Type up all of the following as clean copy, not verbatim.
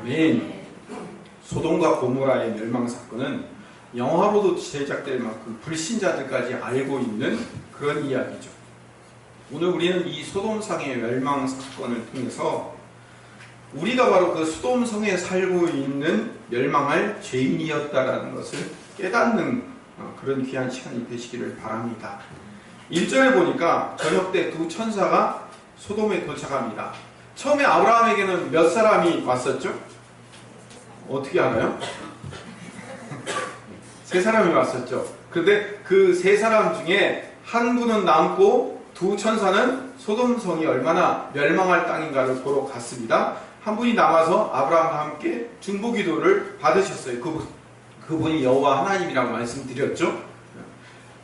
아멘. 소돔과 고모라의 멸망 사건은 영화로도 제작될 만큼 불신자들까지 알고 있는 그런 이야기죠. 오늘 우리는 이 소돔성의 멸망 사건을 통해서 우리가 바로 그 소돔성에 살고 있는 멸망할 죄인이었다라는 것을 깨닫는 그런 귀한 시간이 되시기를 바랍니다. 1절에 보니까 저녁 때 두 천사가 소돔에 도착합니다. 처음에 아브라함에게는 몇 사람이 왔었죠? 어떻게 알아요? 세 사람이 왔었죠. 그런데 그 세 사람 중에 한 분은 남고 두 천사는 소돔성이 얼마나 멸망할 땅인가를 보러 갔습니다. 한 분이 남아서 아브라함과 함께 중보기도를 받으셨어요. 그분이 여호와 하나님이라고 말씀드렸죠.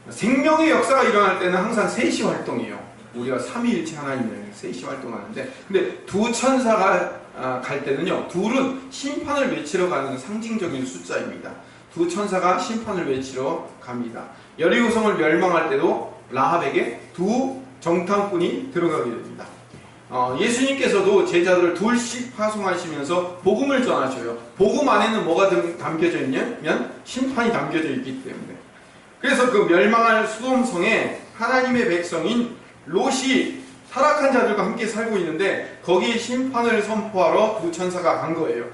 생명의 역사가 일어날 때는 항상 셋이 활동해요. 우리가 삼위일체 하나님이랑 셋이 활동하는데, 근데 두 천사가 갈 때는요, 둘은 심판을 외치러 가는 상징적인 숫자입니다. 두 천사가 심판을 외치러 갑니다. 여리고성을 멸망할 때도 라합에게 두 정탐꾼이 들어가게 됩니다. 예수님께서도 제자들을 둘씩 파송하시면서 복음을 전하셔요. 복음 안에는 뭐가 담겨져 있냐면 심판이 담겨져 있기 때문에. 그래서 그 멸망할 소돔성에 하나님의 백성인 롯이 타락한 자들과 함께 살고 있는데 거기에 심판을 선포하러 두 천사가 간 거예요.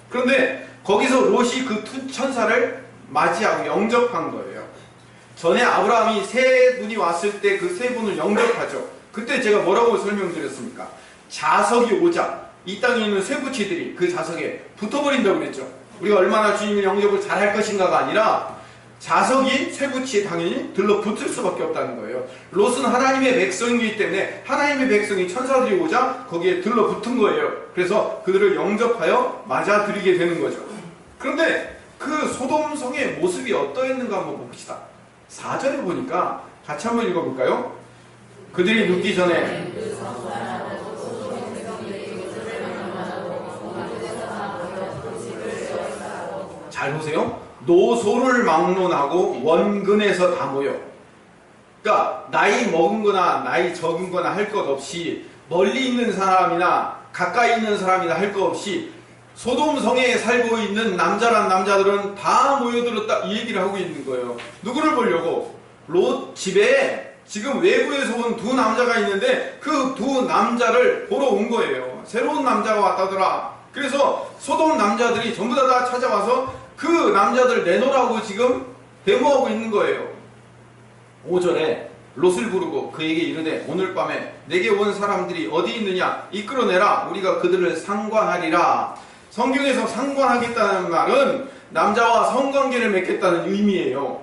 그런데 거기서 롯이 그 두 천사를 맞이하고 영접한 거예요. 전에 아브라함이 세 분이 왔을 때 그 세 분을 영접하죠. 그때 제가 뭐라고 설명드렸습니까? 자석이 오자 이 땅에 있는 쇠붙이들이 그 자석에 붙어버린다고 그랬죠. 우리가 얼마나 주님의 영접을 잘할 것인가가 아니라 자석이 쇠붙이에 당연히 들러붙을 수밖에 없다는 거예요. 롯은 하나님의 백성이기 때문에 하나님의 백성이 천사들이 오자 거기에 들러붙은 거예요. 그래서 그들을 영접하여 맞아들이게 되는 거죠. 그런데 그 소돔성의 모습이 어떠했는가 한번 봅시다. 4절에 보니까 같이 한번 읽어볼까요? 그들이 눕기 전에 잘 보세요. 노소를 막론하고 원근에서 다 모여. 그러니까 나이 먹은 거나 나이 적은 거나 할 것 없이 멀리 있는 사람이나 가까이 있는 사람이나 할 것 없이 소돔성에 살고 있는 남자란 남자들은 다 모여들었다 이 얘기를 하고 있는 거예요. 누구를 보려고? 롯 집에 지금 외부에서 온 두 남자가 있는데 그 두 남자를 보러 온 거예요. 새로운 남자가 왔다더라. 그래서 소돔 남자들이 전부 다 찾아와서 그 남자들 내놓으라고 지금 데모하고 있는 거예요. 5절에 롯을 부르고 그에게 이르되 오늘 밤에 내게 온 사람들이 어디 있느냐 이끌어내라 우리가 그들을 상관하리라. 성경에서 상관하겠다는 말은 남자와 성관계를 맺겠다는 의미예요.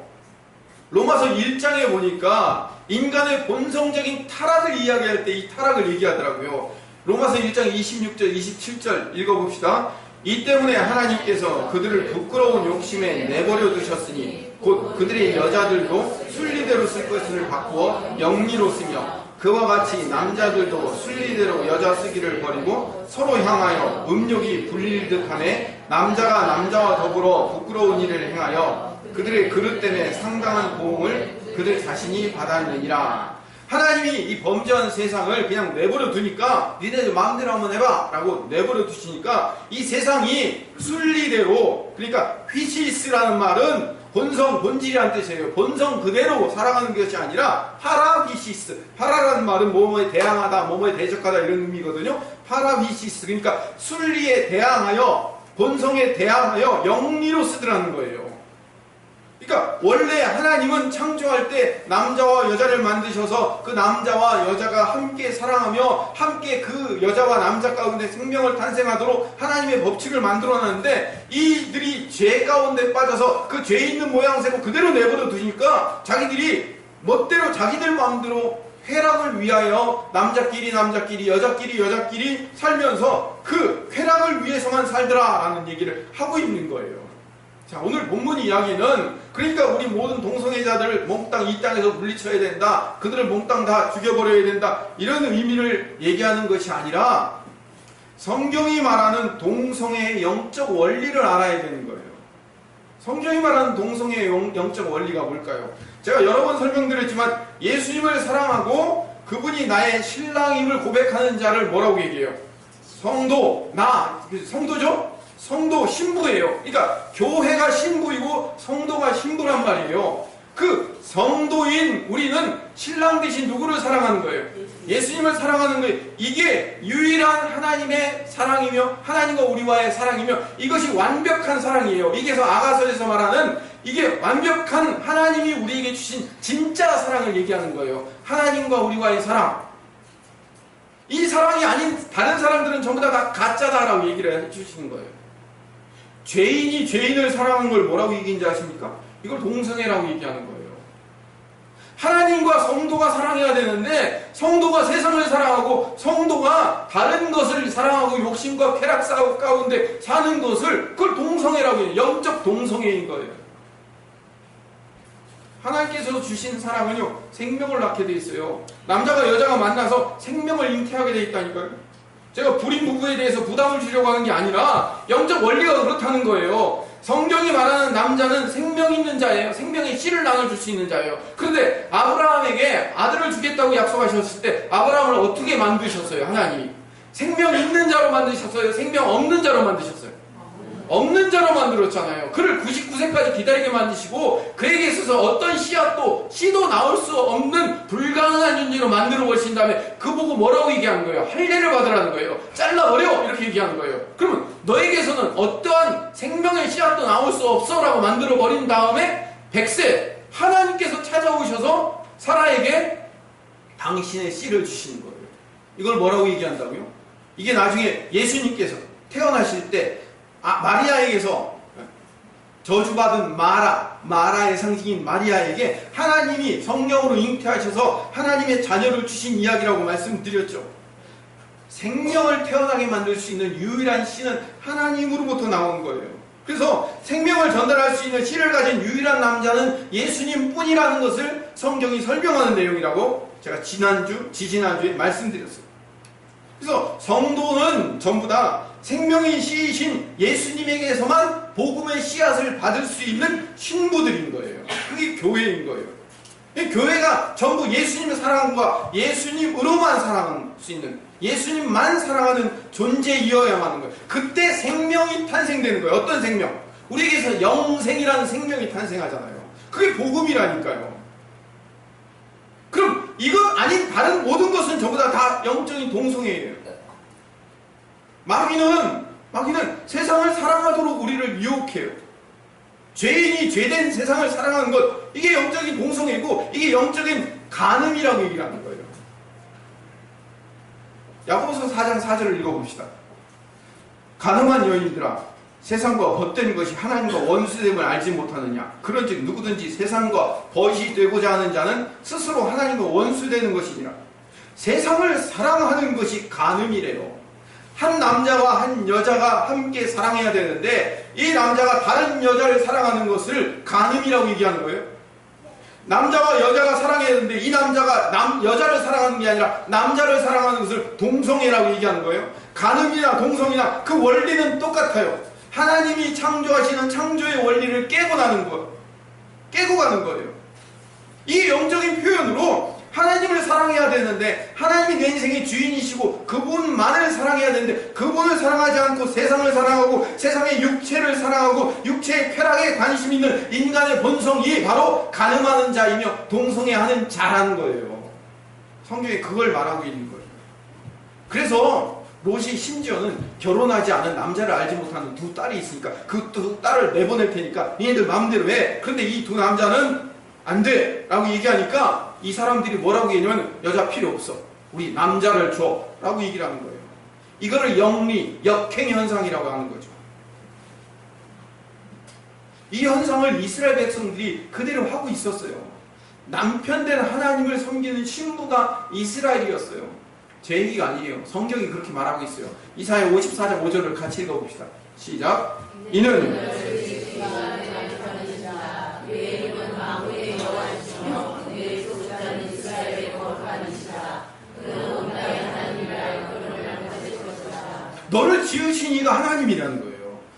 로마서 1장에 보니까 인간의 본성적인 타락을 이야기할 때 이 타락을 얘기하더라고요. 로마서 1장 26절 27절 읽어봅시다. 이 때문에 하나님께서 그들을 부끄러운 욕심에 내버려 두셨으니 곧 그들의 여자들도 순리대로 쓸 것을 바꾸어 영리로 쓰며 그와 같이 남자들도 순리대로 여자 쓰기를 버리고 서로 향하여 음욕이 불릴 듯하네 남자가 남자와 더불어 부끄러운 일을 행하여 그들의 그릇 때문에 상당한 고응을 그들 자신이 받았느니라. 하나님이 이 범죄한 세상을 그냥 내버려 두니까 니네들 마음대로 한번 해봐 라고 내버려 두시니까 이 세상이 순리대로, 그러니까 휘시스라는 말은 본질이란 뜻이에요. 본성 그대로 살아가는 것이 아니라 파라휘시스, 파라라는 말은 뭐뭐에 대항하다, 뭐뭐에 대적하다 이런 의미거든요. 파라휘시스, 그러니까 순리에 대항하여, 본성에 대항하여 영리로 쓰더라는 거예요. 그러니까 원래 하나님은 창조할 때 남자와 여자를 만드셔서 그 남자와 여자가 함께 사랑하며 함께 그 여자와 남자 가운데 생명을 탄생하도록 하나님의 법칙을 만들어놨는데 이들이 죄 가운데 빠져서 그 죄 있는 모양새로 그대로 내버려 두니까 자기들이 멋대로 자기들 마음대로 쾌락을 위하여 남자끼리 여자끼리 살면서 그 쾌락을 위해서만 살더라라는 얘기를 하고 있는 거예요. 자, 오늘 본문 이야기는 그러니까 우리 모든 동성애자들을 몽땅 이 땅에서 물리쳐야 된다, 그들을 몽땅 다 죽여버려야 된다 이런 의미를 얘기하는 것이 아니라 성경이 말하는 동성애의 영적 원리를 알아야 되는 거예요. 성경이 말하는 동성애의 영적 원리가 뭘까요? 제가 여러 번 설명드렸지만 예수님을 사랑하고 그분이 나의 신랑임을 고백하는 자를 뭐라고 얘기해요? 성도, 성도죠? 성도 신부예요. 그러니까 교회가 신부이고 성도가 신부란 말이에요. 그 성도인 우리는 신랑 대신 누구를 사랑하는 거예요? 예수님을 사랑하는 거예요. 이게 유일한 하나님의 사랑이며 하나님과 우리와의 사랑이며 이것이 완벽한 사랑이에요. 이게 아가서에서 말하는 이게 완벽한 하나님이 우리에게 주신 진짜 사랑을 얘기하는 거예요. 하나님과 우리와의 사랑. 이 사랑이 아닌 다른 사람들은 전부 다 가짜다라고 얘기를 해주시는 거예요. 죄인이 죄인을 사랑하는 걸 뭐라고 얘기인지 아십니까? 이걸 동성애라고 얘기하는 거예요. 하나님과 성도가 사랑해야 되는데 성도가 세상을 사랑하고 성도가 다른 것을 사랑하고 욕심과 쾌락 가운데 사는 것을 그걸 동성애라고 해요. 영적 동성애인 거예요. 하나님께서 주신 사랑은요 생명을 낳게 돼 있어요. 남자가 여자가 만나서 생명을 잉태하게 돼 있다니까요. 제가 불임 부부에 대해서 부담을 주려고 하는 게 아니라 영적 원리가 그렇다는 거예요. 성경이 말하는 남자는 생명 있는 자예요. 생명의 씨를 나눠줄 수 있는 자예요. 그런데 아브라함에게 아들을 주겠다고 약속하셨을 때 아브라함을 어떻게 만드셨어요? 하나님이 생명 있는 자로 만드셨어요? 생명 없는 자로 만드셨어요? 없는 자로 만들었잖아요. 그를 99세까지 기다리게 만드시고 그에게 있어서 어떤 씨도 나올 수 없는 불가능한 존재로 만들어 버리신 다음에 그 보고 뭐라고 얘기하는 거예요? 할례를 받으라는 거예요. 잘라버려! 이렇게 얘기하는 거예요. 그러면 너에게서는 어떠한 생명의 씨앗도 나올 수 없어 라고 만들어 버린 다음에 100세 하나님께서 찾아오셔서 사라에게 당신의 씨를 주시는 거예요. 이걸 뭐라고 얘기한다고요? 이게 나중에 예수님께서 태어나실 때 마리아에게서 저주받은 마라의 상징인 마리아에게 하나님이 성령으로 잉태하셔서 하나님의 자녀를 주신 이야기라고 말씀드렸죠. 생명을 태어나게 만들 수 있는 유일한 씨는 하나님으로부터 나온 거예요. 그래서 생명을 전달할 수 있는 씨를 가진 유일한 남자는 예수님 뿐이라는 것을 성경이 설명하는 내용이라고 제가 지지난주에 말씀드렸어요. 그래서 성도는 전부 다 생명의 씨이신 예수님에게서만 복음의 씨앗을 받을 수 있는 신부들인 거예요. 그게 교회인 거예요. 교회가 전부 예수님의 사랑과 예수님으로만 사랑할 수 있는 예수님만 사랑하는 존재이어야만 하는 거예요. 그때 생명이 탄생되는 거예요. 어떤 생명? 우리에게서 영생이라는 생명이 탄생하잖아요. 그게 복음이라니까요. 그럼 이것 아닌 다른 모든 것은 전부 다 영적인 동성애예요. 마귀는 세상을 사랑하도록 우리를 유혹해요. 죄인이 죄된 세상을 사랑하는 것, 이게 영적인 동성애고 이게 영적인 간음이라고 얘기를 하는 거예요. 야고보서 4장 4절을 읽어봅시다. 간음한 여인들아, 세상과 벗된 것이 하나님과 원수됨을 알지 못하느냐. 그런즉 누구든지 세상과 벗이 되고자 하는 자는 스스로 하나님과 원수되는 것이니라. 세상을 사랑하는 것이 간음이래요. 한 남자와 한 여자가 함께 사랑해야 되는데 이 남자가 다른 여자를 사랑하는 것을 간음이라고 얘기하는 거예요. 남자와 여자가 사랑해야 되는데 이 남자가 여자를 사랑하는 게 아니라 남자를 사랑하는 것을 동성애라고 얘기하는 거예요. 간음이나 동성이나 그 원리는 똑같아요. 하나님이 창조하시는 창조의 원리를 깨고 가는 거예요. 이 영적인 표현으로 하나님을 사랑해야 되는데 하나님이 내 인생의 주인이시고 그분만을 사랑해야 되는데 그분을 사랑하지 않고 세상을 사랑하고 세상의 육체를 사랑하고 육체의 쾌락에 관심 있는 인간의 본성이 바로 간음하는 자이며 동성애하는 자라는 거예요. 성경에 그걸 말하고 있는 거예요. 그래서 롯이 심지어는 결혼하지 않은 남자를 알지 못하는 두 딸이 있으니까 그 두 딸을 내보낼 테니까 니네들 마음대로 해. 그런데 이 두 남자는 안 돼! 라고 얘기하니까 이 사람들이 뭐라고 얘기하냐면 여자 필요 없어. 우리 남자를 줘. 라고 얘기를 하는 거예요. 이거를 역행현상이라고 하는 거죠. 이 현상을 이스라엘 백성들이 그대로 하고 있었어요. 남편된 하나님을 섬기는 신부가 이스라엘이었어요. 제 얘기가 아니에요. 성경이 그렇게 말하고 있어요. 이사야 54장 5절을 같이 읽어봅시다. 시작. 이는 너를 지으신 이가 하나님이라는 거예요.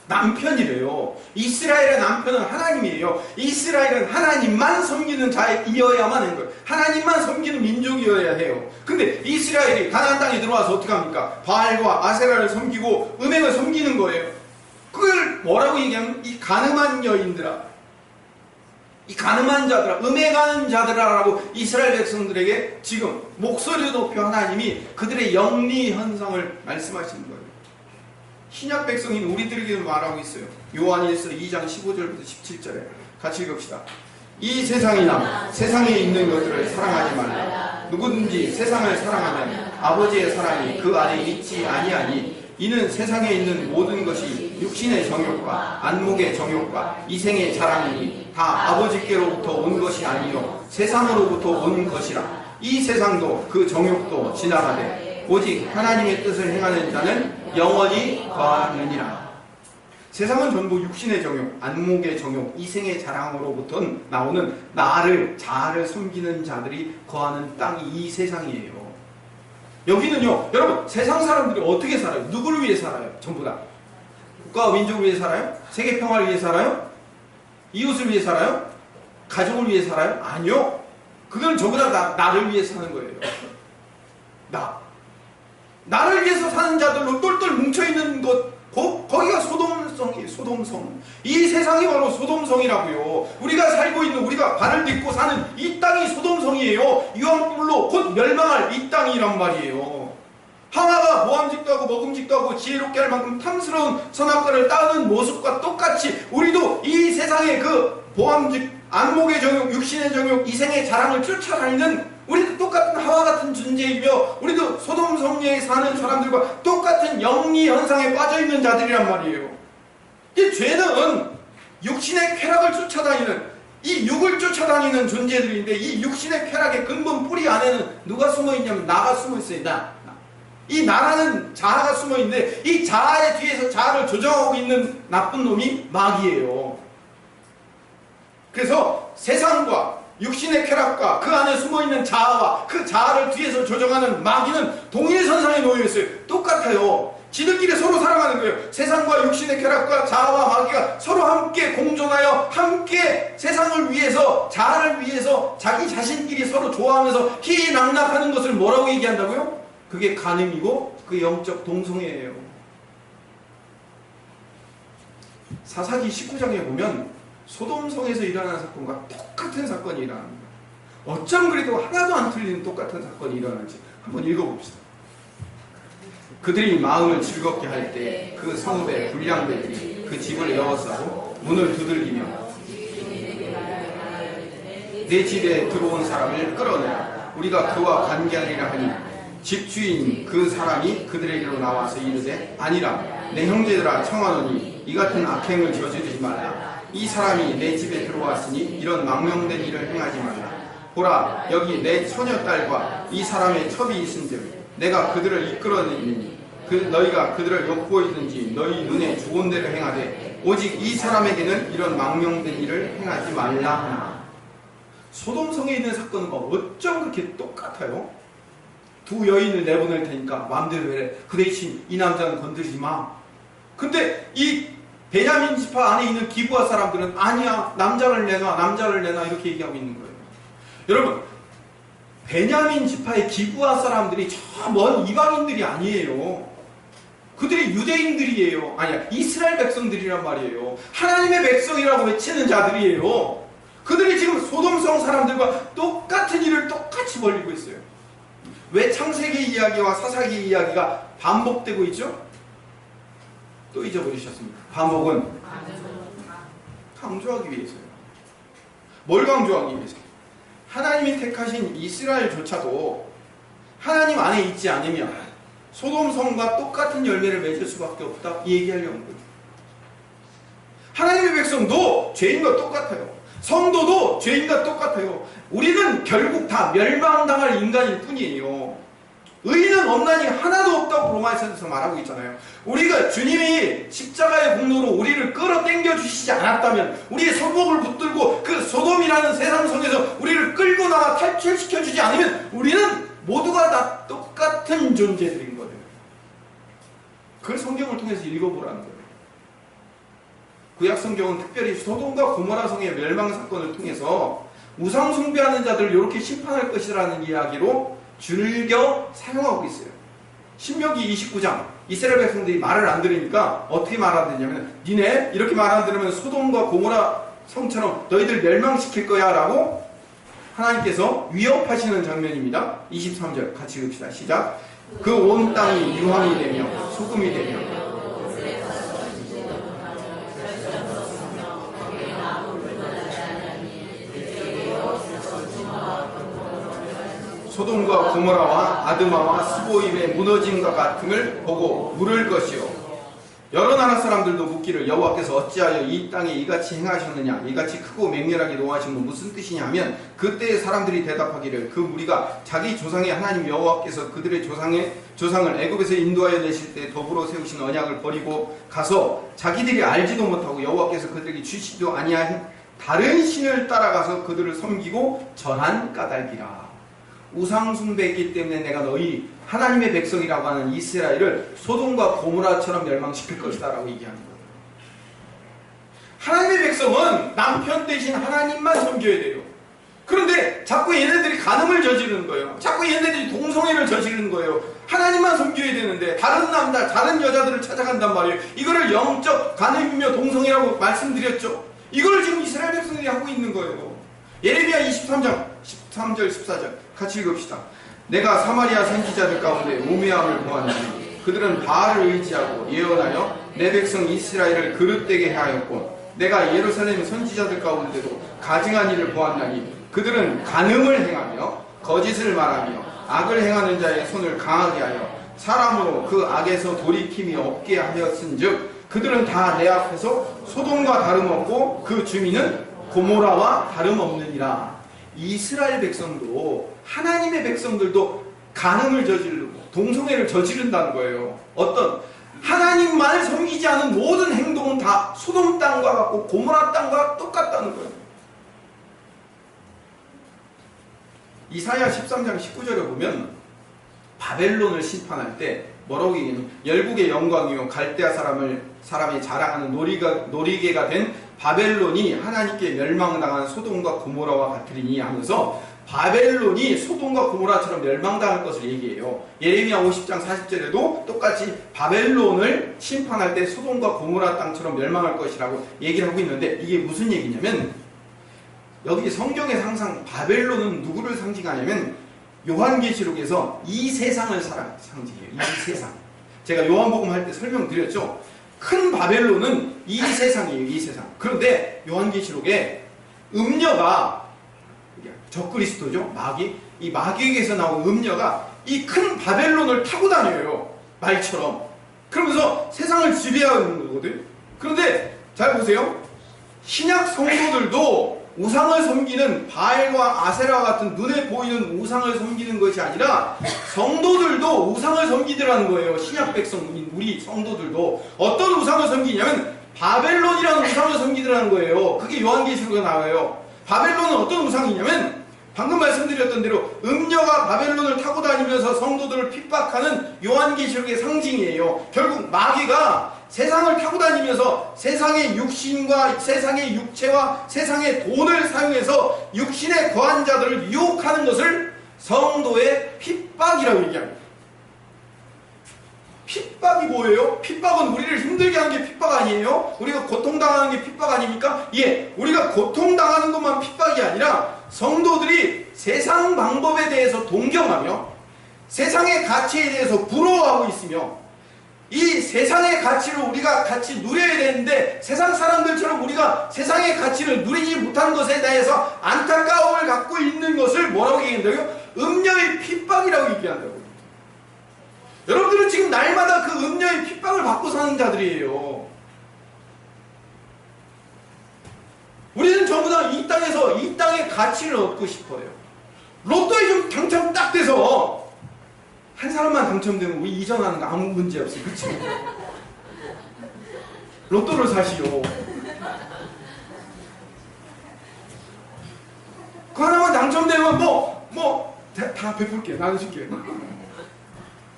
남편이래요. 이스라엘의 남편은 하나님이에요. 이스라엘은 하나님만 섬기는 자이어야만 하는 거예요. 하나님만 섬기는 민족이어야 해요. 근데 이스라엘이 가나안 땅에 들어와서 어떻게 합니까? 바알과 아세라를 섬기고 음행을 섬기는 거예요. 그게 뭐라고 얘기하면 이 가늠한 여인들아, 이 가늠한 자들아, 음에 가는 자들아라고 이스라엘 백성들에게 지금 목소리를 높여 하나님이 그들의 영리 현상을 말씀하시는 거예요. 신약 백성인 우리들에게도 말하고 있어요. 요한일서 2장 15절부터 17절에 같이 읽읍시다. 이 세상이나 세상에 있는 것들을 사랑하지 말라. 누구든지 세상을 사랑하면 아버지의 사랑이 그 안에 있지 아니하니 이는 세상에 있는 모든 것이 육신의 정욕과 안목의 정욕과 이생의 자랑이니 다 아버지께로부터 온 것이 아니요 세상으로부터 온 것이라. 이 세상도 그 정욕도 지나가되 오직 하나님의 뜻을 행하는 자는 영원히 거하느니라. 세상은 전부 육신의 정욕, 안목의 정욕, 이생의 자랑으로부터 나오는 자아를 숨기는 자들이 거하는 땅이 이 세상이에요. 여기는요, 여러분, 세상 사람들이 어떻게 살아요? 누구를 위해 살아요? 전부 다. 국가와 민족을 위해 살아요? 세계 평화를 위해 살아요? 이웃을 위해 살아요? 가족을 위해 살아요? 아니요. 그건 전부 다 나를 위해 사는 거예요. 나를 위해서 사는 자들로 똘똘 뭉쳐있는 것, 거기가 소돔성이에요. 소돔성. 이 세상이 바로 소돔성이라고요. 우리가 살고 있는, 우리가 발을 딛고 사는 이 땅이 소돔성이에요. 유황불로 곧 멸망할 이 땅이란 말이에요. 하와가 모함직도 하고 먹음직도 하고 지혜롭게 할 만큼 탐스러운 선악과를 따는 모습과 똑같이 우리도 이 세상의 그 모함직, 안목의 정욕, 육신의 정욕, 이생의 자랑을 쫓아다니는, 우리도 똑같은 하와 같은 존재이며 우리도 소돔성리에 사는 사람들과 똑같은 영리 현상에 빠져있는 자들이란 말이에요. 이 죄는 육신의 쾌락을 쫓아다니는, 이 육을 쫓아다니는 존재들인데, 이 육신의 쾌락의 근본 뿌리 안에는 누가 숨어있냐면 나가 숨어있어요. 이 나라는 자아가 숨어있는데 이 자아의 뒤에서 자아를 조정하고 있는 나쁜 놈이 마귀예요. 그래서 세상과 육신의 쾌락과 그 안에 숨어있는 자아와 그 자아를 뒤에서 조정하는 마귀는 동일선상에 놓여있어요. 똑같아요. 지들끼리 서로 살아가는 거예요. 세상과 육신의 쾌락과 자아와 마귀가 서로 함께 공존하여 함께 세상을 위해서, 자아를 위해서 자기 자신끼리 서로 좋아하면서 희낙낙하는 것을 뭐라고 얘기한다고요? 그게 간음이고 그 영적 동성애예요. 사사기 19장에 보면 소돔성에서 일어난 사건과 똑같은 사건이 일어납니다. 어쩜 그래도 하나도 안 틀리는 똑같은 사건이 일어나는지 한번 읽어봅시다. 그들이 마음을 즐겁게 할 때 그 성읍의 불량배들이 그 집을 에워싸고 문을 두들기며 내 집에 들어온 사람을 끌어내라. 우리가 그와 관계하리라 하니 집주인 그 사람이 그들에게로 나와서 이르되 아니라 내 형제들아 청하노니 이 같은 악행을 저지르지 말라. 이 사람이 내 집에 들어왔으니 이런 망명된 일을 행하지 말라. 보라, 여기 내 처녀딸과 이 사람의 첩이 있은즉 내가 그들을 이끌어내리니 너희가 그들을 욕보이든지 너희 눈에 좋은 대로 행하되 오직 이 사람에게는 이런 망명된 일을 행하지 말라 하나. 소돔성에 있는 사건과 어쩜 그렇게 똑같아요? 두 여인을 내보낼 테니까 마음대로 해라. 그 대신 이 남자는 건드리지 마. 근데 이 베냐민 지파 안에 있는 기브아 사람들은 아니야, 남자를 내놔 이렇게 얘기하고 있는 거예요. 여러분, 베냐민 지파의 기브아 사람들이 저 먼 이방인들이 아니에요. 그들이 유대인들이에요. 아니야, 이스라엘 백성들이란 말이에요. 하나님의 백성이라고 외치는 자들이에요. 그들이 지금 소돔성 사람들과 똑같은 일을 똑같이 벌이고 있어요. 왜 창세기 이야기와 사사기 이야기가 반복되고 있죠? 또 잊어버리셨습니까? 반복은 강조하기 위해서요. 뭘 강조하기 위해서? 하나님이 택하신 이스라엘조차도 하나님 안에 있지 않으면 소돔성과 똑같은 열매를 맺을 수밖에 없다, 이 얘기하려는 거죠. 하나님의 백성도 죄인과 똑같아요. 성도도 죄인과 똑같아요. 우리는 결국 다 멸망당할 인간일 뿐이에요. 의인은 없나니 하나도 없다고 로마서에서 말하고 있잖아요. 우리가 주님이 십자가의 공로로 우리를 끌어당겨 주시지 않았다면, 우리의 손목을 붙들고 그 소돔이라는 세상성에서 우리를 끌고 나와 탈출시켜 주지 않으면 우리는 모두가 다 똑같은 존재들인 거예요. 그걸 성경을 통해서 읽어보라는 거예요. 구약 성경은 특별히 소돔과 고모라 성의 멸망 사건을 통해서 우상 숭배하는 자들을 이렇게 심판할 것이라는 이야기로 즐겨 사용하고 있어요. 신명기 29장 이스라엘 백성들이 말을 안 들으니까 어떻게 말하느냐면 니네 이렇게 말 안 들으면 소돔과 고모라 성처럼 너희들 멸망시킬 거야 라고 하나님께서 위협하시는 장면입니다. 23절 같이 읽읍시다. 시작. 그 온 땅이 유황이 되며 소금이 되며 소돔과 고모라와 아드마와 스보임의 무너짐과 같음을 보고 물을 것이요. 여러 나라 사람들도 묻기를 여호와께서 어찌하여 이 땅에 이같이 행하셨느냐, 이같이 크고 맹렬하게 노하신 건 무슨 뜻이냐 하면 그때의 사람들이 대답하기를 그 무리가 자기 조상의 하나님 여호와께서 그들의 조상을 애굽에서 인도하여 내실 때 더불어 세우신 언약을 버리고 가서 자기들이 알지도 못하고 여호와께서 그들에게 주시지도 아니한 다른 신을 따라가서 그들을 섬기고 전한 까닭이라. 우상 숭배했기 때문에 내가 너희 하나님의 백성이라고 하는 이스라엘을 소돔과 고모라처럼 멸망시킬 것이다 라고 얘기하는 거예요. 하나님의 백성은 남편 대신 하나님만 섬겨야 돼요. 그런데 자꾸 얘네들이 간음을 저지르는 거예요. 자꾸 얘네들이 동성애를 저지르는 거예요. 하나님만 섬겨야 되는데 다른 남자, 다른 여자들을 찾아간단 말이에요. 이거를 영적 간음이며 동성애라고 말씀드렸죠. 이걸 지금 이스라엘 백성들이 하고 있는 거예요. 예레미야 23장 13절 14절 같이 읽읍시다. 내가 사마리아 선지자들 가운데 우매함을 보았나니 그들은 바알을 의지하고 예언하여 내 백성 이스라엘을 그릇되게 하였고 내가 예루살렘 선지자들 가운데도 가증한 일을 보았나니 그들은 간음을 행하며 거짓을 말하며 악을 행하는 자의 손을 강하게 하여 사람으로 그 악에서 돌이킴이 없게 하였은즉 그들은 다 내 앞에서 소돔과 다름없고 그 주민은 고모라와 다름없느니라. 이스라엘 백성도 하나님의 백성들도 간음을 저지르고 동성애를 저지른다는 거예요. 어떤 하나님만을 섬기지 않은 모든 행동은 다 소돔 땅과 같고 고모라 땅과 똑같다는 거예요. 이사야 13장 19절에 보면 바벨론을 심판할 때 뭐라고 얘기하냐면 열국의 영광이요 갈대아 사람이 자랑하는 놀이개가 된 바벨론이 하나님께 멸망당한 소돔과 고모라와 같으리니 하면서 바벨론이 소돔과 고모라처럼 멸망당할 것을 얘기해요. 예레미야 50장 40절에도 똑같이 바벨론을 심판할 때 소돔과 고모라 땅처럼 멸망할 것이라고 얘기를 하고 있는데 이게 무슨 얘기냐면 여기 성경에 항상 바벨론은 누구를 상징하냐면 요한계시록에서 이 세상을 상징해요. 이 세상. 제가 요한복음 할 때 설명드렸죠. 큰 바벨론은 이 세상이에요. 이 세상. 그런데 요한계시록에 음녀가 적그리스도죠. 마귀. 이 마귀에게서 나온 음녀가 이 큰 바벨론을 타고 다녀요. 말처럼. 그러면서 세상을 지배하는 거거든요. 그런데 잘 보세요. 신약 성도들도 우상을 섬기는 바알과 아세라와 같은 눈에 보이는 우상을 섬기는 것이 아니라 성도들도 우상을 섬기더라는 거예요. 신약 백성인 우리 성도들도 어떤 우상을 섬기냐면 바벨론이라는 우상을 섬기더라는 거예요. 그게 요한계시록에 나와요. 바벨론은 어떤 우상이냐면 방금 말씀드렸던 대로 음녀가 바벨론을 타고 다니면서 성도들을 핍박하는 요한계시록의 상징이에요. 결국 마귀가 세상을 타고 다니면서 세상의 육신과 세상의 육체와 세상의 돈을 사용해서 육신에 거한 자들을 유혹하는 것을 성도의 핍박이라고 얘기합니다. 핍박이 뭐예요? 핍박은 우리를 힘들게 하는 게 핍박 아니에요? 우리가 고통당하는 게 핍박 아닙니까? 예, 우리가 고통당하는 것만 핍박이 아니라 성도들이 세상 방법에 대해서 동경하며 세상의 가치에 대해서 부러워하고 있으며 이 세상의 가치를 우리가 같이 누려야 되는데 세상 사람들처럼 우리가 세상의 가치를 누리지 못하는 것에 대해서 안타까움을 갖고 있는 것을 뭐라고 얘기한다고요? 음녀의 핍박이라고 얘기한다고요. 여러분들은 지금 날마다 그 음녀의 핍박을 받고 사는 자들이에요. 우리는 전부 다 이 땅에서 이 땅의 가치를 얻고 싶어요. 로또에 좀 당첨 딱 돼서 한 사람만 당첨되면 우리 이전하는 거 아무 문제 없어요. 그렇죠? 로또를 사시오. 그 하나만 당첨되면 다 베풀게. 나눠줄게.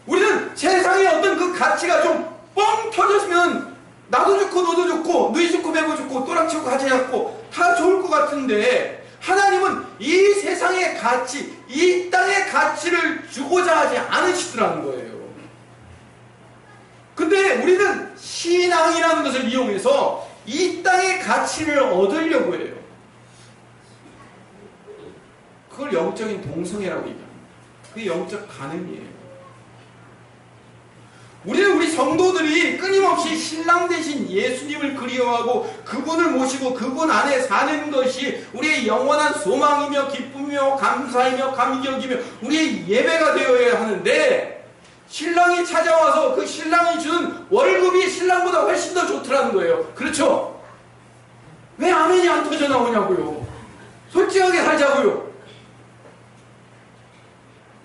우리는 세상의 어떤 그 가치가 좀 뻥 터졌으면 나도 좋고 너도 좋고 누이 좋고 배고 좋고 또랑치고 가지고 다 좋을 것 같은데 하나님은 이 세상의 가치, 이 땅의 가치를 주고자 하지 않으시더라는 거예요. 그런데 우리는 신앙이라는 것을 이용해서 이 땅의 가치를 얻으려고 해요. 그걸 영적인 동성애라고 얘기합니다. 그게 영적 간음이에요. 우리는 우리 성도들이 끊임없이 신랑 대신 예수님을 그리워하고 그분을 모시고 그분 안에 사는 것이 우리의 영원한 소망이며 기쁨이며 감사이며 감격이며 우리의 예배가 되어야 하는데, 신랑이 찾아와서 그 신랑이 주는 월급이 신랑보다 훨씬 더 좋더라는 거예요. 그렇죠? 왜 아멘이 안 터져 나오냐고요. 솔직하게 살자고요.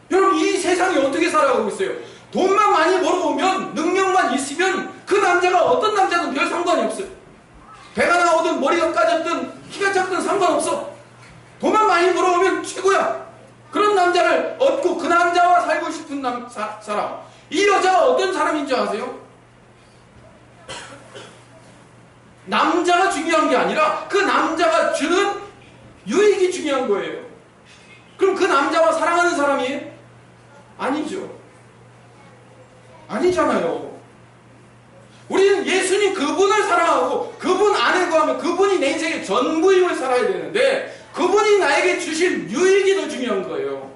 여러분, 이 세상이 어떻게 살아가고 있어요? 돈만 많이 벌어오면, 능력만 있으면 그 남자가 어떤 남자든 별 상관이 없어요. 배가 나오든 머리가 까졌든 키가 작든 상관없어. 돈만 많이 벌어오면 최고야. 그런 남자를 얻고 그 남자와 살고 싶은 사람. 이 여자가 어떤 사람인 줄 아세요? 남자가 중요한 게 아니라 그 남자가 주는 유익이 중요한 거예요. 그럼 그 남자와 사랑하는 사람이에요? 아니죠. 아니잖아요. 우리는 예수님 그분을 사랑하고 그분 안에 거하면 그분이 내 인생의 전부임을 살아야 되는데, 그분이 나에게 주실 유익이 더 중요한 거예요.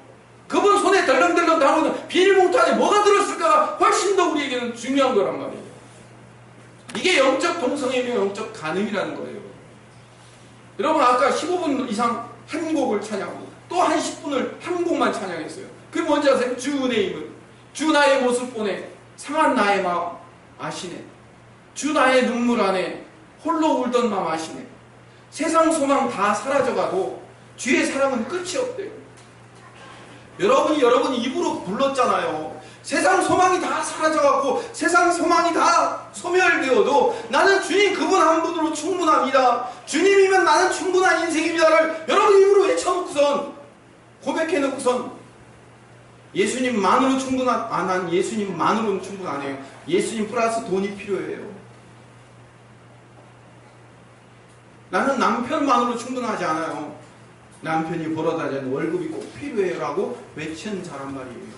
그분 손에 덜렁덜렁 담은 비닐봉투 안에 뭐가 들었을까가 훨씬 더 우리에게는 중요한 거란 말이에요. 이게 영적 동성애며 영적 간음이라는 거예요. 여러분, 아까 15분 이상 한 곡을 찬양하고 또 한 10분을 한 곡만 찬양했어요. 그게 뭔지 아세요? 주 내 입은, 주 나의 모습 보내, 상한 나의 마음 아시네. 주 나의 눈물 안에 홀로 울던 마음 아시네. 세상 소망 다 사라져가고 주의 사랑은 끝이 없대요. 여러분이 입으로 불렀잖아요. 세상 소망이 다 사라져가고 세상 소망이 다 소멸되어도 나는 주님 그분 한 분으로 충분합니다. 주님이면 나는 충분한 인생입니다를 여러분 입으로 외쳐놓고선, 고백해놓고선, 예수님만으로 난 예수님만으로는 충분 안 해요. 예수님 플러스 돈이 필요해요. 나는 남편만으로 충분하지 않아요. 남편이 벌어다 주는 월급이 꼭 필요해요 라고 외치는 자란 말이에요.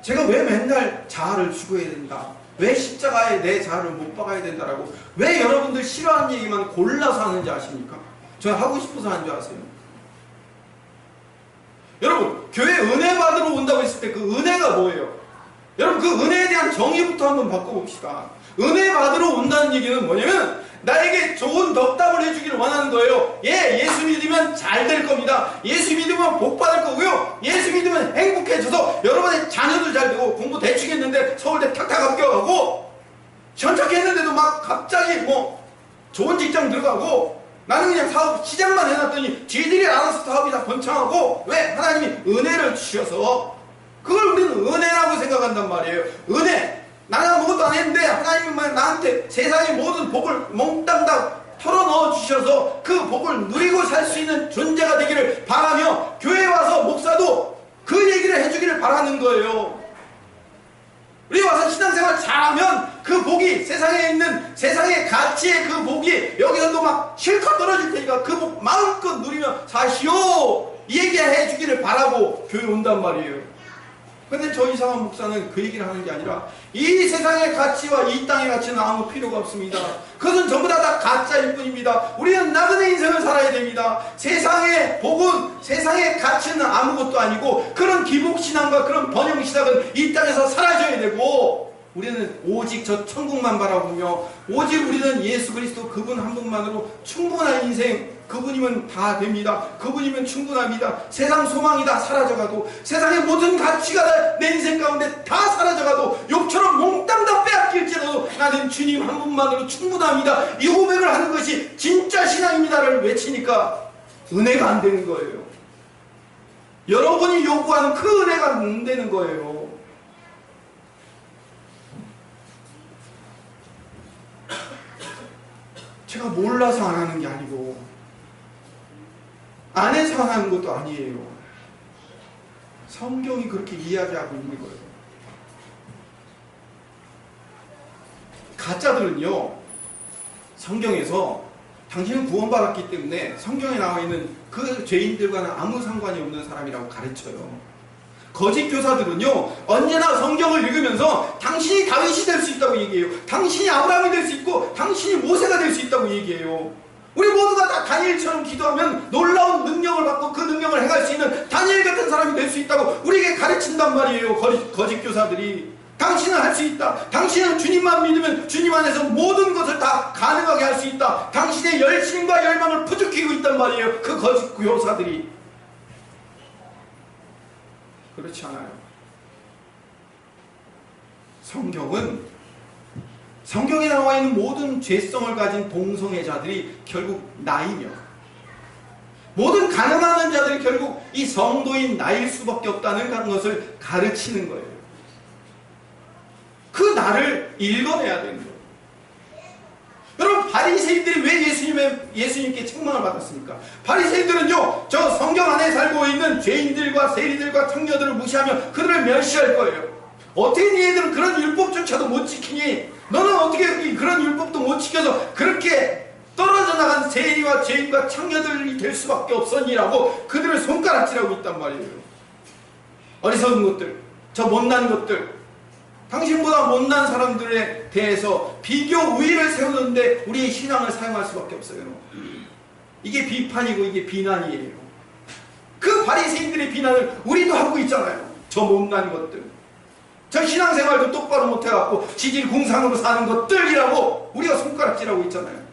제가 왜 맨날 자아를 추구해야 된다, 왜 십자가에 내 자아를 못 박아야 된다라고 왜 여러분들 싫어하는 얘기만 골라서 하는지 아십니까? 저 하고 싶어서 하는 줄 아세요? 여러분, 교회 은혜 받으러 온다고 했을 때 그 은혜가 뭐예요? 여러분, 그 은혜에 대한 정의부터 한번 바꿔봅시다. 은혜 받으러 온다는 얘기는 뭐냐면 나에게 좋은 덕담을 해주기를 원하는 거예요. 예수 믿으면 잘 될 겁니다. 예수 믿으면 복 받을 거고요. 예수 믿으면 행복해져서 여러분의 자녀도 잘 되고, 공부 대충 했는데 서울대 탁탁 합격하고, 현착했는데도 막 갑자기 뭐 좋은 직장 들어가고, 나는 그냥 사업 시작만 해놨더니 지들이 알아서 사업이 다 번창하고, 왜? 하나님이 은혜를 주셔서. 그걸 우리는 은혜라고 생각한단 말이에요. 은혜. 나는 아무것도 안 했는데 하나님은 나한테 세상의 모든 복을 몽땅 다 털어넣어 주셔서 그 복을 누리고 살 수 있는 존재가 되기를 바라며, 교회에 와서 목사도 그 얘기를 해주기를 바라는 거예요. 우리 와서 신앙생활 잘하면 그 복이, 세상에 있는 세상의 가치의 그 복이 여기서도 막 실컷 떨어질 테니까 그 복 마음껏 누리며 사시오, 이 얘기 해주기를 바라고 교회 온단 말이에요. 근데 저 이상한 목사는 그 얘기를 하는 게 아니라 이 세상의 가치와 이 땅의 가치는 아무 필요가 없습니다. 그것은 전부 다 가짜일 뿐입니다. 우리는 나그네 인생을 살아야 됩니다. 세상의 복은, 세상의 가치는 아무것도 아니고 그런 기복신앙과 그런 번영신앙은 이 땅에서 사라져야 되고, 우리는 오직 저 천국만 바라보며 오직 우리는 예수 그리스도 그분 한 분만으로 충분한 인생, 그분이면 다 됩니다. 그분이면 충분합니다. 세상 소망이 다 사라져가도, 세상의 모든 가치가 다 내 인생 가운데 다 사라져가도, 욕처럼 몽땅 다 빼앗길지라도 나는 주님 한 분만으로 충분합니다. 이 고백을 하는 것이 진짜 신앙입니다를 외치니까 은혜가 안 되는 거예요. 여러분이 요구하는 그 은혜가 안 되는 거예요. 제가 몰라서 안 하는 게 아니고 안 해서 안 하는 것도 아니에요. 성경이 그렇게 이야기하고 있는 거예요. 가짜들은요, 성경에서 당신은 구원받았기 때문에 성경에 나와 있는 그 죄인들과는 아무 상관이 없는 사람이라고 가르쳐요. 거짓 교사들은요, 언제나 성경을 읽으면서 당신이 다윗이 될 수 있다고 얘기해요. 당신이 아브라함이 될 수 있고 당신이 모세가 될 수 있다고 얘기해요. 우리 모두가 다 다니엘처럼 기도하면 놀라운 능력을 받고 그 능력을 행할 수 있는 다니엘 같은 사람이 될 수 있다고 우리에게 가르친단 말이에요. 거짓 교사들이. 당신은 할 수 있다. 당신은 주님만 믿으면 주님 안에서 모든 것을 다 가능하게 할 수 있다. 당신의 열심과 열망을 부추기고 있단 말이에요. 그 거짓 교사들이. 그렇지 않아요. 성경에 나와 있는 모든 죄성을 가진 동성애자들이 결국 나이며, 모든 가늠하는 자들이 결국 이 성도인 나일 수밖에 없다는 것을 가르치는 거예요. 그 나를 읽어내야 되는 거예요. 여러분, 바리새인들이 왜 예수님께 책망을 받았습니까? 바리새인들은요, 저 성경 안에 살고 있는 죄인들과 세리들과 청녀들을 무시하며 그들을 멸시할 거예요. 어떻게 너희들은 그런 율법조차도 못 지키니? 너는 어떻게 그런 율법도 못 지켜서 그렇게 떨어져 나간 세리와 죄인과 청녀들이 될 수밖에 없었니라고 그들을 손가락질하고 있단 말이에요. 어리석은 것들, 저 못난 것들, 당신보다 못난 사람들에 대해서 비교 우위를 세우는데 우리의 신앙을 사용할 수밖에 없어요. 이게 비판이고 이게 비난이에요. 그 바리새인들의 비난을 우리도 하고 있잖아요. 저 못난 것들, 저 신앙생활도 똑바로 못해갖고 지질공상으로 사는 것들이라고 우리가 손가락질하고 있잖아요.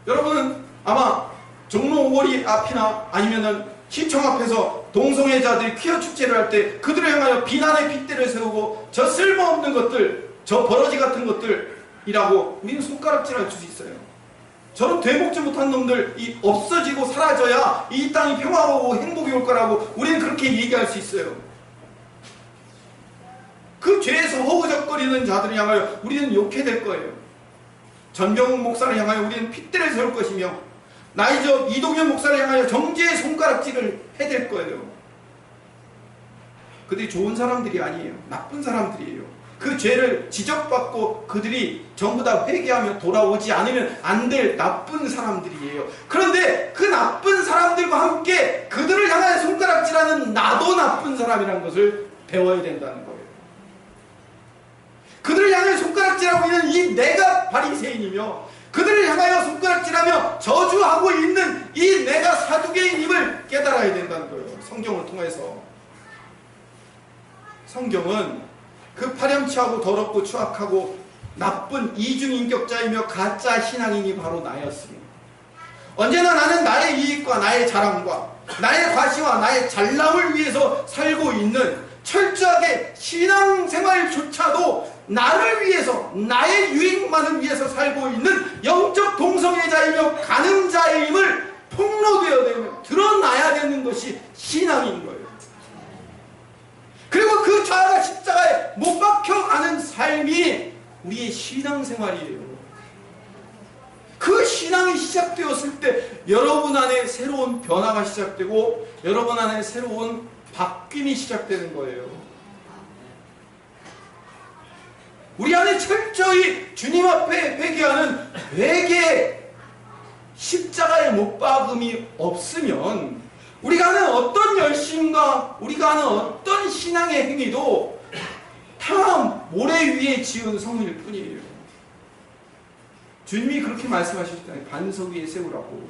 여러분은 아마 종로 5거리 앞이나 아니면은 시청 앞에서 동성애자들이 퀴어 축제를 할 때 그들을 향하여 비난의 핏대를 세우고 저 쓸모없는 것들, 저 버러지 같은 것들이라고 우리는 손가락질할 수 있어요. 저런 되먹지 못한 놈들이 없어지고 사라져야 이 땅이 평화로워 행복이 올 거라고 우리는 그렇게 얘기할 수 있어요. 그 죄에서 허우적거리는 자들을 향하여 우리는 욕해될 거예요. 전병훈 목사를 향하여 우리는 핏대를 세울 것이며, 나이저 이동현 목사를 향하여 정죄의 손가락질을 해댈 거예요. 그들이 좋은 사람들이 아니에요. 나쁜 사람들이에요. 그 죄를 지적받고 그들이 전부 다 회개하며 돌아오지 않으면 안 될 나쁜 사람들이에요. 그런데 그 나쁜 사람들과 함께 그들을 향하여 손가락질하는 나도 나쁜 사람이라는 것을 배워야 된다는 거예요. 그들을 향하여 손가락질하고 있는 이 내가 바리새인이며, 그들을 향하여 손가락질하며 저주하고 있는 이 내가 사두개인임을 깨달아야 된다는 거예요. 성경을 통해서. 성경은 그 파렴치하고 더럽고 추악하고 나쁜 이중인격자이며 가짜 신앙인이 바로 나였습니다. 언제나 나는 나의 이익과 나의 자랑과 나의 과시와 나의 잘남을 위해서 살고 있는, 철저하게 신앙생활조차도 나를 위해서, 나의 유익만을 위해서 살고 있는 영적 동성애자이며 간음자임을 폭로되어야 되면 드러나야 되는 것이 신앙인 거예요. 그리고 그 자아가 십자가에 못 박혀가는 삶이 우리의 신앙생활이에요. 그 신앙이 시작되었을 때 여러분 안에 새로운 변화가 시작되고 여러분 안에 새로운 바뀜이 시작되는 거예요. 우리 안에 철저히 주님 앞에 회개하는 회개, 십자가의 못 박음이 없으면 우리가 하는 어떤 열심과 우리가 하는 어떤 신앙의 행위도 다 모래 위에 지은 성일 뿐이에요. 주님이 그렇게 말씀하셨잖아요. 반석 위에 세우라고.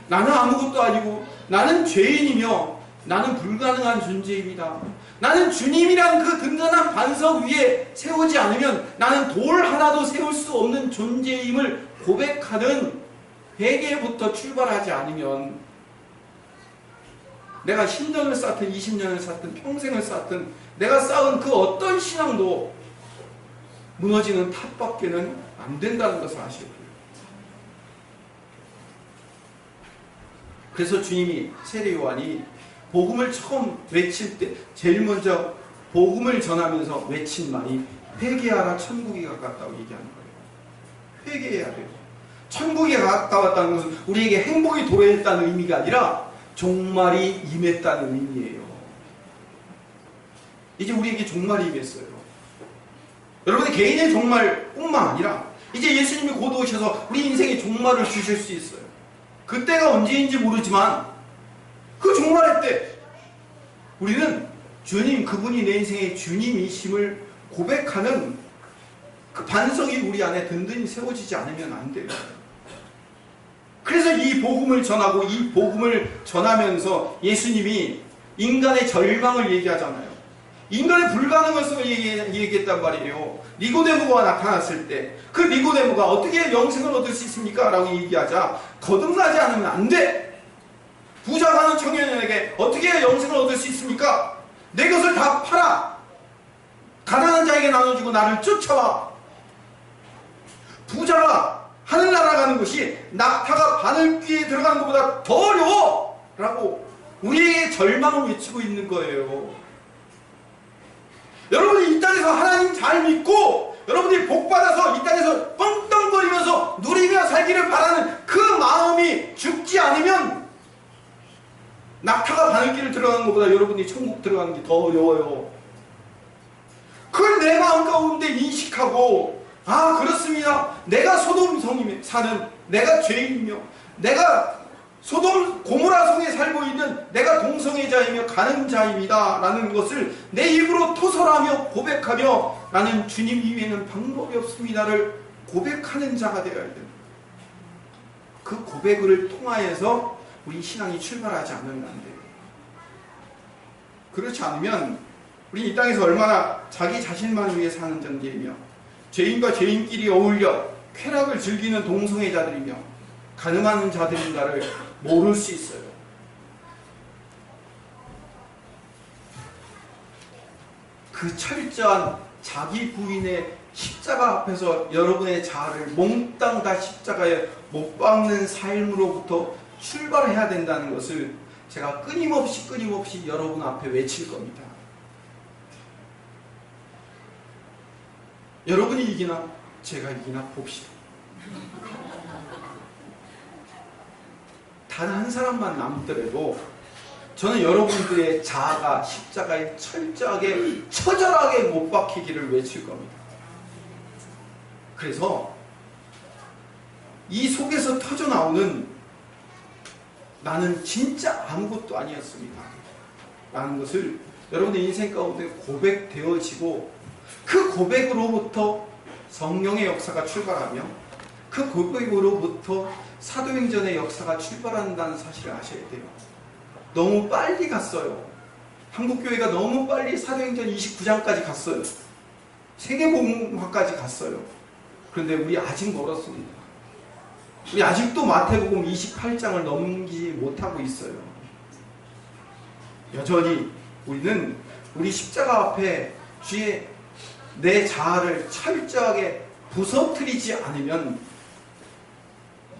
나는 아무것도 아니고 나는 죄인이며 나는 불가능한 존재입니다. 나는 주님이란 그 든든한 반석 위에 세우지 않으면 나는 돌 하나도 세울 수 없는 존재임을 고백하는 회개부터 출발하지 않으면 내가 10년을 쌓든 20년을 쌓든 평생을 쌓든 내가 쌓은 그 어떤 신앙도 무너지는 탑밖에는 안 된다는 것을 아셔야 돼요. 그래서 주님이, 세례 요한이 복음을 처음 외칠 때 제일 먼저 복음을 전하면서 외친 말이 회개하라 천국이 가깝다고 얘기하는 거예요. 회개해야 돼요. 천국이 가까웠다는 것은 우리에게 행복이 도래했다는 의미가 아니라 종말이 임했다는 의미예요. 이제 우리에게 종말이 임했어요. 여러분의 개인의 종말뿐만 아니라 이제 예수님이 곧 오셔서 우리 인생에 종말을 주실 수 있어요. 그때가 언제인지 모르지만 그 종말 목마를 때 우리는 주님, 그분이 내 인생의 주님이심을 고백하는 그 반석이 우리 안에 든든히 세워지지 않으면 안 돼요. 그래서 이 복음을 전하고 이 복음을 전하면서 예수님이 인간의 절망을 얘기하잖아요. 인간의 불가능성을 얘기했단 말이에요. 니고데모가 나타났을 때 그 니고데모가 어떻게 영생을 얻을 수 있습니까? 라고 얘기하자 거듭나지 않으면 안 돼. 부자 가는 청년에게 어떻게 영생을 얻을 수 있습니까? 내 것을 다 팔아. 가난한 자에게 나눠주고 나를 쫓아와. 부자가 하늘 날아가는 것이 낙타가 바늘귀에 들어가는 것보다 더 어려워! 라고 우리에게 절망을 외치고 있는 거예요. 여러분이 이 땅에서 하나님 잘 믿고 여러분들이 복받아서 이 땅에서 뻥뻥거리면서 누리며 살기를 바라는 그 마음이 죽지 않으면 낙타가 바늘귀를 들어가는 것보다 여러분이 천국 들어가는 게 더 어려워요. 그걸 내 마음 가운데 인식하고, 아, 그렇습니다. 내가 소돔 성에 사는 내가 죄인이며 내가 소돔 고모라 성에 살고 있는 내가 동성애자이며 가는 자입니다 라는 것을 내 입으로 토설하며 고백하며 나는 주님 이외에는 방법이 없습니다를 고백하는 자가 되어야 됩니다. 그 고백을 통하여서 우리 신앙이 출발하지 않으면 안 돼요. 그렇지 않으면 우리 이 땅에서 얼마나 자기 자신만 위해 사는 존재이며 죄인과 죄인끼리 어울려 쾌락을 즐기는 동성애자들이며 가늠하는 자들인가를 모를 수 있어요. 그 철저한 자기 부인의 십자가 앞에서 여러분의 자아를 몽땅 다 십자가에 못 박는 삶으로부터 출발해야 된다는 것을 제가 끊임없이 여러분 앞에 외칠 겁니다. 여러분이 이기나 제가 이기나 봅시다. 단 한 사람만 남더라도 저는 여러분들의 자아가 십자가에 철저하게 처절하게 못 박히기를 외칠 겁니다. 그래서 이 속에서 터져나오는 나는 진짜 아무것도 아니었습니다 라는 것을 여러분의 인생 가운데 고백되어지고 그 고백으로부터 성령의 역사가 출발하며 그 고백으로부터 사도행전의 역사가 출발한다는 사실을 아셔야 돼요. 너무 빨리 갔어요. 한국교회가 너무 빨리 사도행전 29장까지 갔어요. 세계복음화까지 갔어요. 그런데 우리 아직 멀었습니다. 우리 아직도 마태복음 28장을 넘기지 못하고 있어요. 여전히 우리는 우리 십자가 앞에 주의 내 자아를 철저하게 부서뜨리지 않으면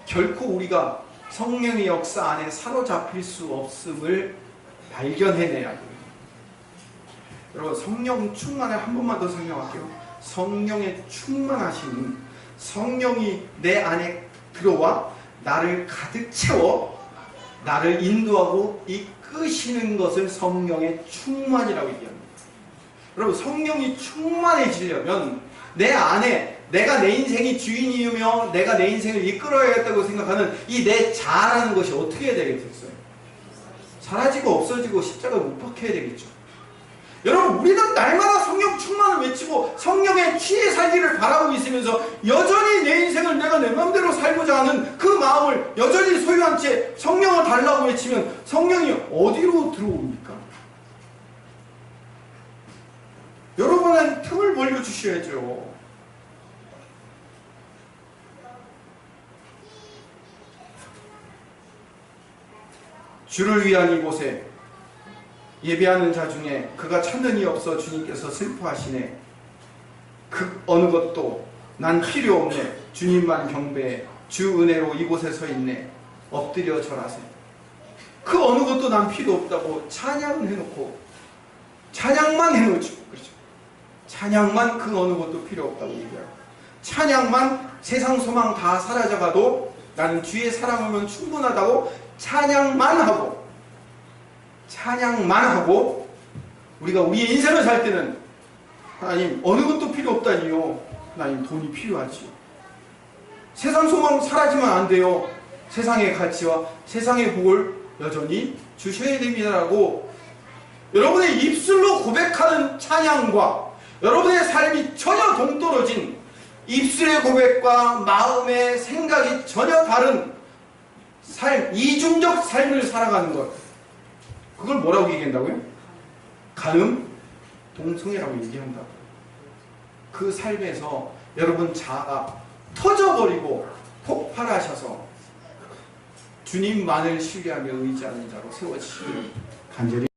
결코 우리가 성령의 역사 안에 사로잡힐 수 없음을 발견해내야 돼요. 여러분, 성령 충만을 한 번만 더 설명할게요. 성령의 충만하심은 성령이 내 안에 들어와 나를 가득 채워 나를 인도하고 이끄시는 것을 성령의 충만이라고 얘기합니다. 여러분, 성령이 충만해지려면 내 안에 내가 내 인생이 주인이며 내가 내 인생을 이끌어야겠다고 생각하는 이 내 자아라는 것이 어떻게 해야 되겠어요? 사라지고 없어지고 십자가에 못 박혀야 되겠죠. 여러분, 우리는 날마다 성령 충만을 외치고 성령에 취해 살기를 바라고 있으면서 여전히 내 인생을 내가 내 마음대로 살고자 하는 그 마음을 여전히 소유한 채 성령을 달라고 외치면 성령이 어디로 들어옵니까? 여러분은 틈을 벌려주셔야죠. 주를 위한 이곳에 예배하는 자 중에 그가 찾는 이 없어 주님께서 슬퍼하시네. 그 어느 것도 난 필요 없네. 주님만 경배해. 주 은혜로 이곳에 서 있네. 엎드려 절하세. 그 어느 것도 난 필요 없다고 찬양을 해놓고 찬양만 해놓죠. 그렇죠. 찬양만 그 어느 것도 필요 없다고 얘기하고 찬양만 세상 소망 다 사라져가도 나는 주의 사랑하면 충분하다고 찬양만 하고 우리가 우리의 인생을 살 때는 하나님 어느 것도 필요 없다니요. 하나님 돈이 필요하지. 세상 소망 사라지면 안 돼요. 세상의 가치와 세상의 복을 여전히 주셔야 됩니다라고 여러분의 입술로 고백하는 찬양과 여러분의 삶이 전혀 동떨어진 입술의 고백과 마음의 생각이 전혀 다른 삶, 이중적 삶을 살아가는 것, 그걸 뭐라고 얘기한다고요? 간음, 동성애라고 얘기한다고요. 그 삶에서 여러분 자아가 터져버리고 폭발하셔서 주님만을 신뢰하며 의지하는 자로 세워지시기를 간절히